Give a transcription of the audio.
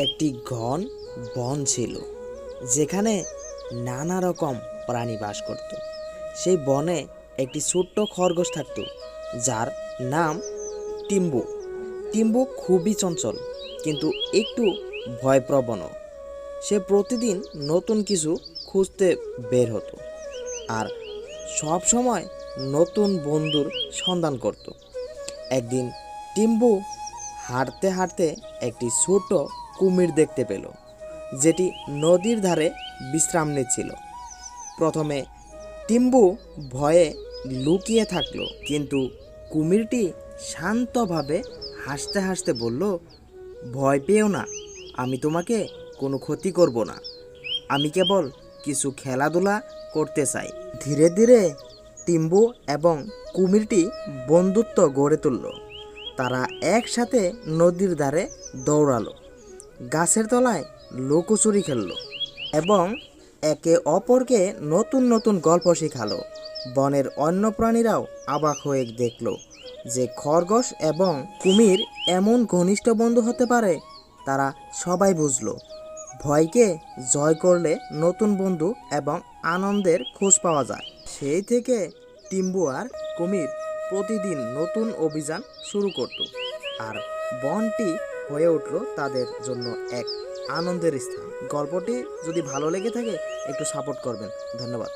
একটি ঘন বন ছিল, যেখানে নানা রকম প্রাণী বাস করত। সেই বনে একটি ছোট্ট খরগোশ থাকত, যার নাম টিম্বু। টিম্বু খুবই চঞ্চল, কিন্তু একটু ভয়প্রবণ। সে প্রতিদিন নতুন কিছু খুঁজতে বের হতো আর সব সময় নতুন বন্ধুর সন্ধান করত। একদিন টিম্বু হাঁটতে হাঁটতে একটি ছোট কুমির দেখতে পেল, যেটি নদীর ধারে বিশ্রাম নিচ্ছিল। প্রথমে টিম্বু ভয়ে লুকিয়ে থাকলো, কিন্তু কুমিরটি শান্তভাবে হাসতে হাসতে বলল, ভয় পেও না, আমি তোমাকে কোনো ক্ষতি করব না। আমি কেবল কিছু খেলাধুলা করতে চাই। ধীরে ধীরে টিম্বু এবং কুমিরটি বন্ধুত্ব গড়ে তুলল। তারা একসাথে নদীর ধারে দৌড়ালো, গাছের তলায় লুকোচুরি খেললো এবং একে অপরকে নতুন নতুন গল্প শেখালো। বনের অন্য প্রাণীরাও অবাক হয়ে দেখলো যে খরগোশ এবং কুমির এমন ঘনিষ্ঠ বন্ধু হতে পারে। তারা সবাই বুঝলো, ভয়কে জয় করলে নতুন বন্ধু এবং আনন্দের খোঁজ পাওয়া যায়। সেই থেকে টিম্বু আর কুমির প্রতিদিন নতুন অভিযান শুরু করত, আর বনটি হয়ে উঠল তাদের জন্য এক আনন্দের স্থান। গল্পটি যদি ভালো লেগে থাকে একটু সাপোর্ট করবেন। ধন্যবাদ।